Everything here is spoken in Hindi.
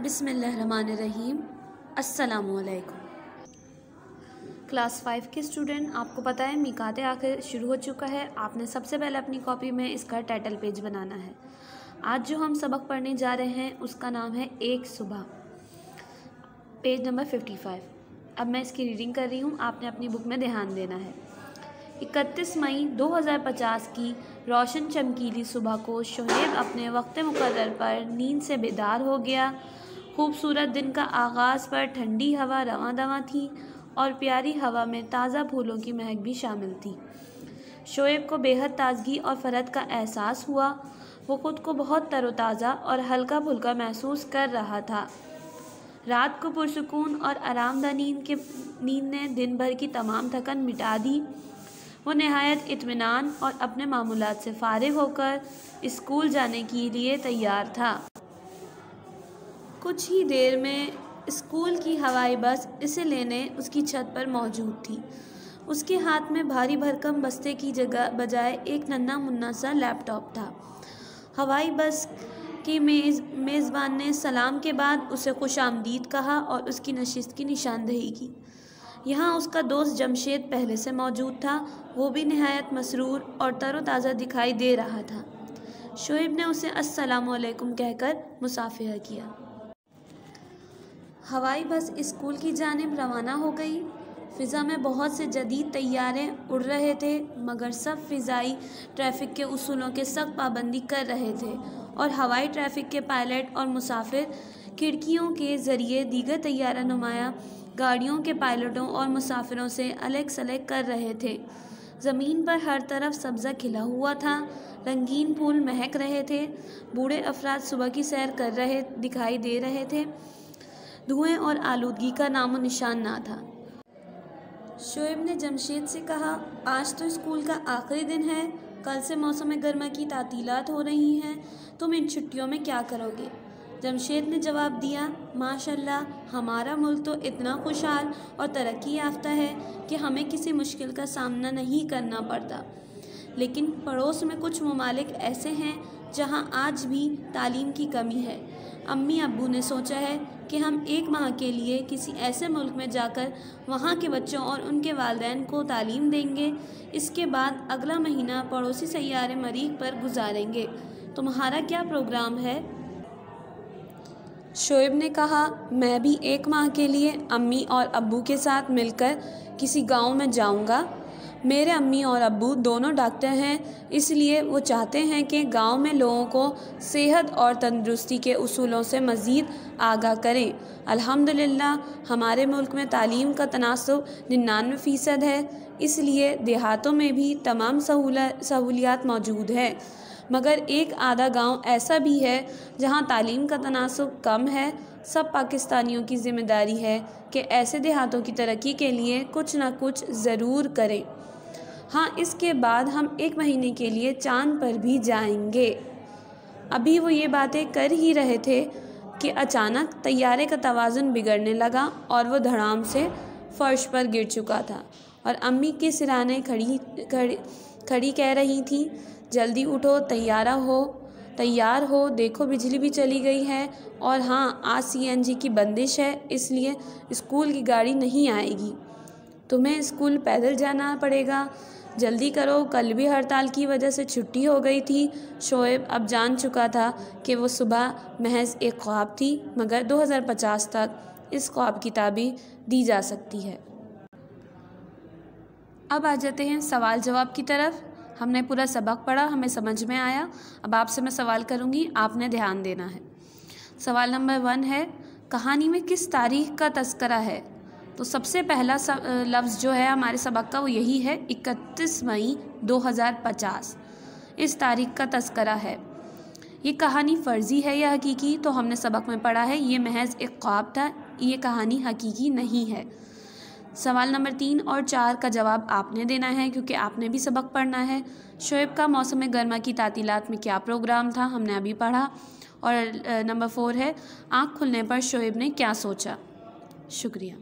बिस्मिल्लाहिर्रहमानिर्रहीम। अस्सलामुअलैकुम। क्लास 5 के स्टूडेंट, आपको पता है मीकाते आखिर शुरू हो चुका है। आपने सबसे पहले अपनी कॉपी में इसका टाइटल पेज बनाना है। आज जो हम सबक पढ़ने जा रहे हैं उसका नाम है एक सुबह, पेज नंबर 55। अब मैं इसकी रीडिंग कर रही हूँ, आपने अपनी बुक में ध्यान देना है। 31 मई 2050 की रोशन चमकीली सुबह को शोएब अपने वक्त मुकर्रर पर नींद से बेदार हो गया। खूबसूरत दिन का आगाज़ पर ठंडी हवा रवां दवां थी और प्यारी हवा में ताज़ा फूलों की महक भी शामिल थी। शोएब को बेहद ताजगी और फ़रहत का एहसास हुआ। वो ख़ुद को बहुत तरोताज़ा और हल्का फुल्का महसूस कर रहा था। रात को पुरसुकून और आरामदा नींद ने दिन भर की तमाम थकन मिटा दी। वो नहायत इत्मीनान और अपने मामूलात से फारिग होकर स्कूल जाने के लिए तैयार था। कुछ ही देर में स्कूल की हवाई बस इसे लेने उसकी छत पर मौजूद थी। उसके हाथ में भारी भरकम बस्ते की जगह बजाय एक नन्हा मुन्ना सा लैपटॉप था। हवाई बस की मेज़बान ने सलाम के बाद उसे खुशामदीद कहा और उसकी नशिस्त की निशानदही की। यहाँ उसका दोस्त जमशेद पहले से मौजूद था। वो भी नहायत मसरूर और तरोताज़ा दिखाई दे रहा था। शोएब ने उसे अस्सलामु अलैकुम कहकर मुसाफिहा किया। हवाई बस स्कूल की जानिब रवाना हो गई। फ़िज़ा में बहुत से जदीद तैयारे उड़ रहे थे, मगर सब फ़िज़ाई ट्रैफ़िक के उसूलों के सख्त पाबंदी कर रहे थे और हवाई ट्रैफ़िक के पायलट और मुसाफिर खिड़कियों के ज़रिए दीगर तैयारा नुमाया गाड़ियों के पायलटों और मुसाफिरों से अलग सलग कर रहे थे। ज़मीन पर हर तरफ सब्ज़ा खिला हुआ था, रंगीन फूल महक रहे थे। बूढ़े अफराद सुबह की सैर कर रहे दिखाई दे रहे थे। धुएं और आलूदगी का नामो निशान ना था। शोएब ने जमशेद से कहा, आज तो स्कूल का आखिरी दिन है, कल से मौसम गर्मा की तातीलात हो रही हैं, तुम इन छुट्टियों में क्या करोगे? जमशेद ने जवाब दिया, माशाल्लाह, हमारा मुल्क तो इतना खुशहाल और तरक्की याफ्ता है कि हमें किसी मुश्किल का सामना नहीं करना पड़ता। लेकिन पड़ोस में कुछ ममालिक ऐसे हैं जहां आज भी तालीम की कमी है। अम्मी अब्बू ने सोचा है कि हम 1 माह के लिए किसी ऐसे मुल्क में जाकर वहाँ के बच्चों और उनके वालिदैन को तालीम देंगे। इसके बाद अगला महीना पड़ोसी सैयारे मरीख पर गुजारेंगे। तुम्हारा क्या प्रोग्राम है? शोएब ने कहा, मैं भी 1 माह के लिए अम्मी और अब्बू के साथ मिलकर किसी गांव में जाऊंगा। मेरे अम्मी और अब्बू दोनों डॉक्टर हैं, इसलिए वो चाहते हैं कि गांव में लोगों को सेहत और तंदुरुस्ती के उसूलों से मज़ीद आगाह करें। अल्हम्दुलिल्लाह हमारे मुल्क में तालीम का तनासुब 99% है, इसलिए देहातों में भी तमाम सहूलियात मौजूद है। मगर एक आधा गांव ऐसा भी है जहां तालीम का तनासुब कम है। सब पाकिस्तानियों की ज़िम्मेदारी है कि ऐसे देहातों की तरक्की के लिए कुछ ना कुछ ज़रूर करें। हाँ, इसके बाद हम 1 महीने के लिए चांद पर भी जाएंगे। अभी वो ये बातें कर ही रहे थे कि अचानक तैयारे का तवाज़ुन बिगड़ने लगा और वो धड़ाम से फ़र्श पर गिर चुका था और अम्मी के सिराने खड़ी कह रही थी, जल्दी उठो, तैयार हो, देखो बिजली भी चली गई है और हाँ, आज CNG की बंदिश है, इसलिए स्कूल की गाड़ी नहीं आएगी। तुम्हें स्कूल पैदल जाना पड़ेगा, जल्दी करो, कल भी हड़ताल की वजह से छुट्टी हो गई थी। शोएब अब जान चुका था कि वो सुबह महज एक ख्वाब थी, मगर 2050 तक इस ख्वाब की ताबीर दी जा सकती है। अब आ जाते हैं सवाल जवाब की तरफ। हमने पूरा सबक पढ़ा, हमें समझ में आया। अब आपसे मैं सवाल करूँगी, आपने ध्यान देना है। सवाल नंबर 1 है, कहानी में किस तारीख का तज़किरा है? तो सबसे पहला लफ्ज़ जो है हमारे सबक का वो यही है, 31 मई 2050 इस तारीख का तज़किरा है। ये कहानी फ़र्ज़ी है या हकीकी? तो हमने सबक में पढ़ा है ये महज एक ख्वाब था, ये कहानी हकीकी नहीं है। सवाल नंबर 3 और 4 का जवाब आपने देना है, क्योंकि आपने भी सबक पढ़ना है। शोएब का मौसम गर्मा की तातीलात में क्या प्रोग्राम था? हमने अभी पढ़ा। और नंबर 4 है, आँख खुलने पर शोएब ने क्या सोचा? शुक्रिया।